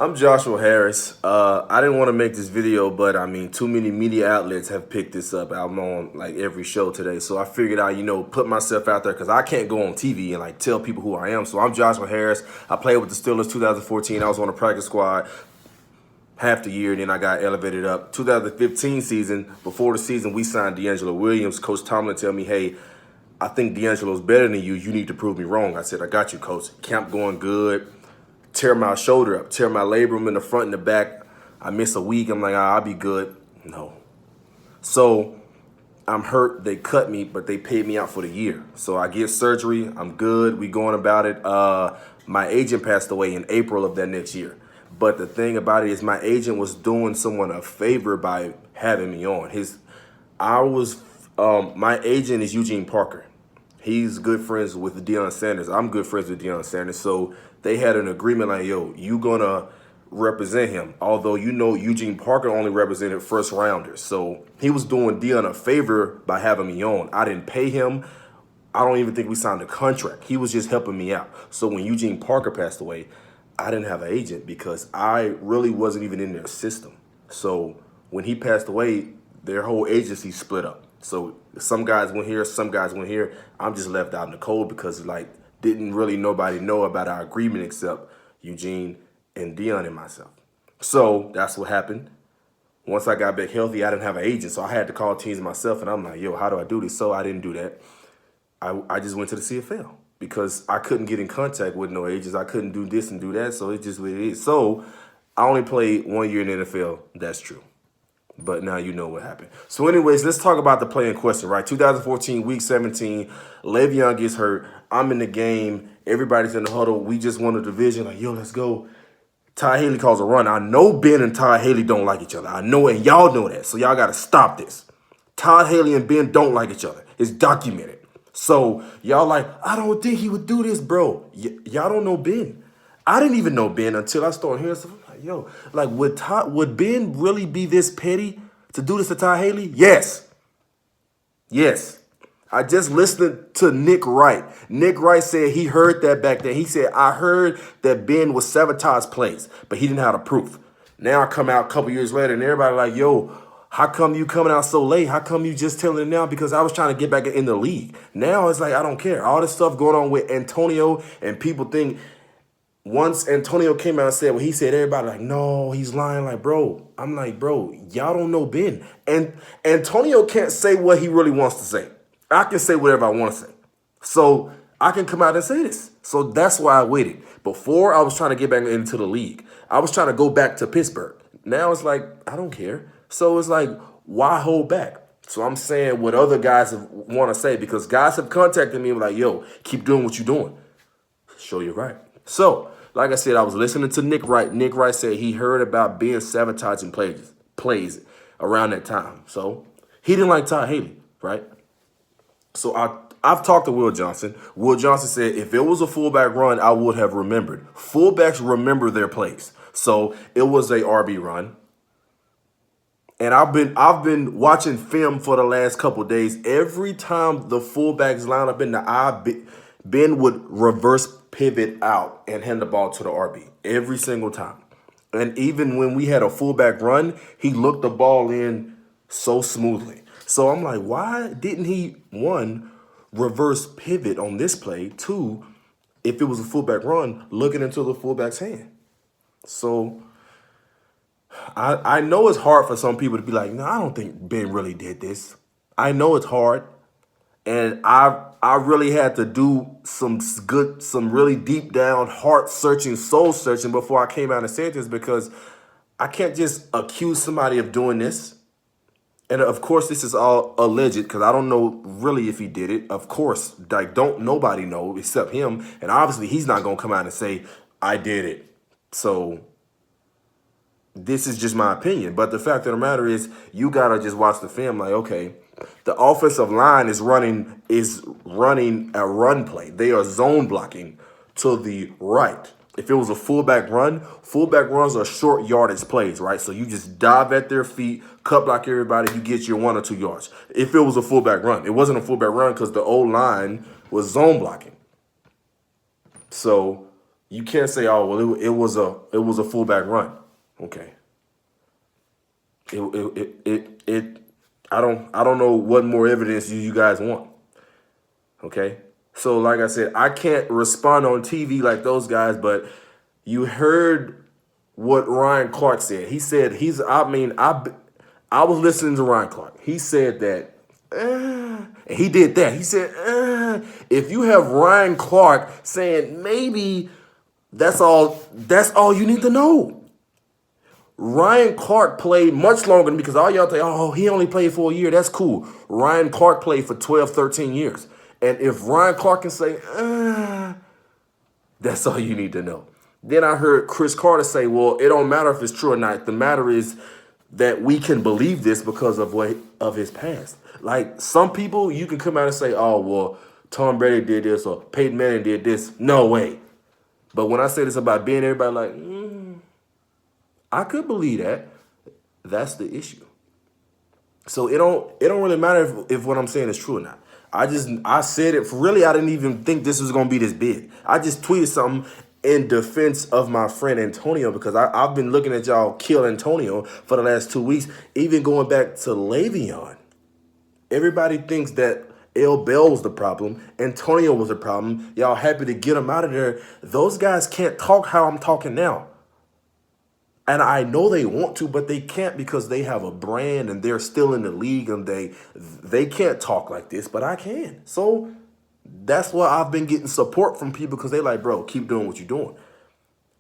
I'm Joshua Harris. I didn't want to make this video, but I mean, too many media outlets have picked this up. I'm on like every show today, so I figured I, put myself out there because I can't go on TV and like tell people who I am. So I'm Joshua Harris. I played with the Steelers 2014. I was on the practice squad half the year, then I got elevated up. 2015 season, before the season, we signed DeAngelo Williams. Coach Tomlin tell me, hey, I think DeAngelo's better than you. You need to prove me wrong. I said, I got you, coach. Camp going good. Tear my shoulder up, tear my labrum in the front and the back. I miss a week. I'm like, I'll be good. No. So I'm hurt. They cut me, but they paid me out for the year. So I get surgery. I'm good. We going about it. My agent passed away in April of that next year. But the thing about it is my agent was doing someone a favor by having me on. My agent is Eugene Parker. He's good friends with Deion Sanders. I'm good friends with Deion Sanders. So they had an agreement like, yo, you gonna represent him. Although Eugene Parker only represented first rounders. So he was doing Deion a favor by having me on. I didn't pay him. I don't even think we signed a contract. He was just helping me out. So when Eugene Parker passed away, I didn't have an agent because I really wasn't even in their system. So when he passed away, their whole agency split up. So some guys went here, some guys went here. I'm just left out in the cold because didn't really nobody know about our agreement except Eugene and Deion and myself. So that's what happened. Once I got back healthy, I didn't have an agent, so I had to call teams myself, and I'm like, yo, how do I do this? So I didn't do that. I just went to the CFL because I couldn't get in contact with no agents. I couldn't do this and do that, so it's just what it is. So I only played 1 year in the NFL. That's true. But now you know what happened. So anyways, let's talk about the play in question, right? 2014, week 17, Le'Veon gets hurt. I'm in the game. Everybody's in the huddle. We just won the division. Like, yo, let's go. Todd Haley calls a run. I know Ben and Todd Haley don't like each other. I know it, and y'all know that. So y'all got to stop this. Todd Haley and Ben don't like each other. It's documented. So y'all like, I don't think he would do this, bro. Y'all don't know Ben. I didn't even know Ben until I started hearing stuff. I'm like, yo, like, would Ben really be this petty to do this to Todd Haley? Yes. Yes. I just listened to Nick Wright. Nick Wright said he heard that back then. He said, I heard that Ben was sabotage plays, but he didn't have the proof. Now I come out a couple years later and everybody like, yo, how come you coming out so late? How come you just telling it now? Because I was trying to get back in the league. Now it's like, I don't care. All this stuff going on with Antonio and people think once Antonio came out and said what he said, everybody like, no, he's lying. Like, bro, I'm like, bro, y'all don't know Ben. And Antonio can't say what he really wants to say. I can say whatever I want to say. So I can come out and say this. So that's why I waited. Before, I was trying to get back into the league. I was trying to go back to Pittsburgh. Now it's like, I don't care. So it's like, why hold back? So I'm saying what other guys want to say because guys have contacted me like, yo, keep doing what you're doing. Show you right. So, like I said, I was listening to Nick Wright. Nick Wright said he heard about being sabotaging plays around that time. So he didn't like Todd Haley, right? So I've talked to Will Johnson. Will Johnson said if it was a fullback run, I would have remembered. Fullbacks remember their plays. So it was a RB run. And I've been watching film for the last couple of days. Every time the fullbacks line up in the eye, Ben would reverse pivot out and hand the ball to the RB every single time. And even when we had a fullback run, he looked the ball in so smoothly. So I'm like, why didn't he, one, reverse pivot on this play? Two, if it was a fullback run, looking into the fullback's hand. So I know it's hard for some people to be like, no, I don't think Ben really did this. I know it's hard. And I really had to do some really deep down, heart searching, soul searching before I came out and said this because I can't just accuse somebody of doing this. And of course, this is all alleged because I don't know really if he did it. Of course, like don't nobody know except him. And obviously, he's not going to come out and say, I did it. So this is just my opinion. But the fact of the matter is you got to just watch the film like, okay, the offensive line is running a run play. They are zone blocking to the right. If it was a fullback runs are short yardage plays, right? So you just dive at their feet, cut block everybody, you get your 1 or 2 yards. If it was a fullback run, it wasn't a fullback run because the O line was zone blocking. So You can't say, oh well, it was a fullback run. Okay. It I don't know what more evidence you guys want. Okay. So like I said, I can't respond on TV like those guys, but you heard what Ryan Clark said. He said I was listening to Ryan Clark. He said that and he did that. He said, if you have Ryan Clark saying maybe that's all you need to know. Ryan Clark played much longer because all y'all think, oh, he only played for a year. That's cool. Ryan Clark played for 12, 13 years. And if Ryan Clark can say, that's all you need to know. Then I heard Chris Carter say, well, it don't matter if it's true or not. The matter is that we can believe this because of his past. Like some people, you can come out and say, oh, well, Tom Brady did this or Peyton Manning did this. No way. But when I say this about being everybody like, I could believe that. That's the issue. So it don't really matter if what I'm saying is true or not. I said it. Really, I didn't even think this was gonna be this big. I just tweeted something in defense of my friend Antonio because I've been looking at y'all kill Antonio for the last 2 weeks. Even going back to Le'Veon, everybody thinks that L. Bell was the problem. Antonio was the problem. Y'all happy to get him out of there. Those guys can't talk how I'm talking now. And I know they want to, but they can't because they have a brand and they're still in the league and they can't talk like this, but I can. So that's why I've been getting support from people because they like, bro, keep doing what you're doing.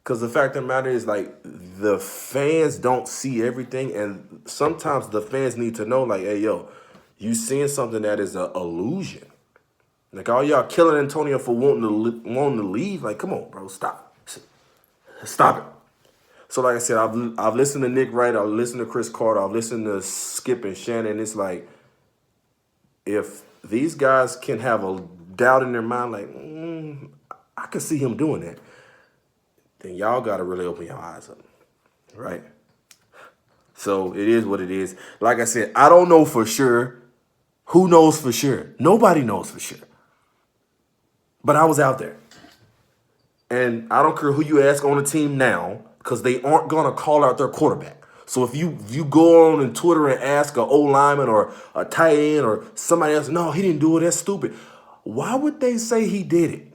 Because the fact of the matter is, like, the fans don't see everything. And sometimes the fans need to know, like, hey, yo, you seeing something that is an illusion. Like, all y'all killing Antonio for wanting to leave. Like, come on, bro, stop. Stop it. So like I said, I've listened to Nick Wright, I've listened to Chris Carter, I've listened to Skip and Shannon. It's like, if these guys can have a doubt in their mind, like, I can see him doing that, then y'all got to really open your eyes up, right? So it is what it is. Like I said, I don't know for sure. Who knows for sure? Nobody knows for sure. But I was out there. And I don't care who you ask on the team now, because they aren't going to call out their quarterback. So if you go on Twitter and ask an O-lineman or a tight end or somebody else, no, he didn't do it, that's stupid. Why would they say he did it?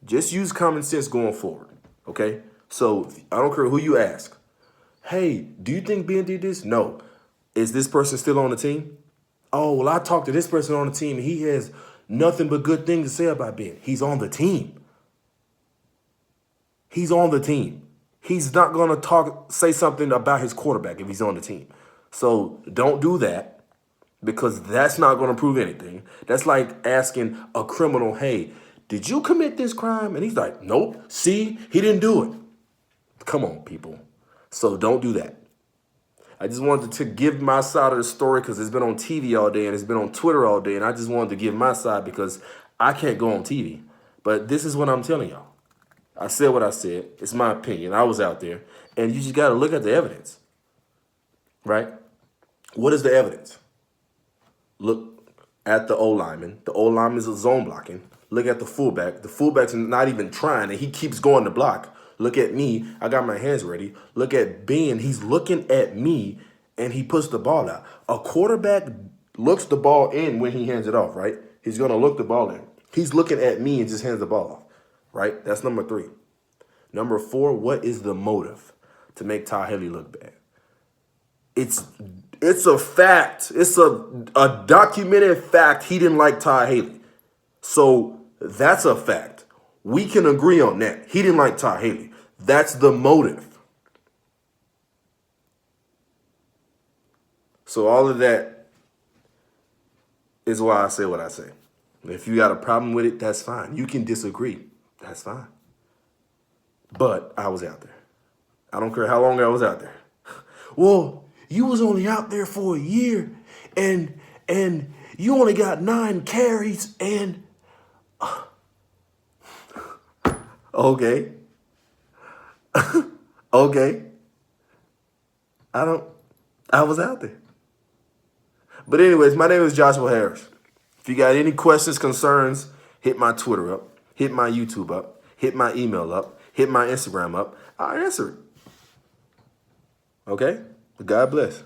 Just use common sense going forward, okay? So I don't care who you ask. Hey, do you think Ben did this? No. Is this person still on the team? Oh, well, I talked to this person on the team, and he has nothing but good things to say about Ben. He's on the team. He's on the team. He's not going to say something about his quarterback if he's on the team. So don't do that because that's not going to prove anything. That's like asking a criminal, hey, did you commit this crime? And he's like, nope. See, he didn't do it. Come on, people. So don't do that. I just wanted to give my side of the story because it's been on TV all day and it's been on Twitter all day. And I just wanted to give my side because I can't go on TV. But this is what I'm telling y'all. I said what I said. It's my opinion. I was out there. And you just got to look at the evidence, right? What is the evidence? Look at the O-lineman. The O-lineman is a zone blocking. Look at the fullback. The fullback's not even trying, and he keeps going to block. Look at me. I got my hands ready. Look at Ben. He's looking at me, and he puts the ball out. A quarterback looks the ball in when he hands it off, right? He's going to look the ball in. He's looking at me and just hands the ball off. Right? That's number 3. Number 4, what is the motive to make Todd Haley look bad? It's a fact. It's a documented fact he didn't like Todd Haley. So that's a fact. We can agree on that. He didn't like Todd Haley. That's the motive. So all of that is why I say what I say. If you got a problem with it, that's fine. You can disagree. That's fine. But I was out there. I don't care how long I was out there. Well, you was only out there for a year and you only got 9 carries and okay. Okay. I was out there. But anyways, my name is Joshua Harris. If you got any questions, concerns, hit my Twitter up. Hit my YouTube up, hit my email up, hit my Instagram up. I'll answer it. Okay? God bless.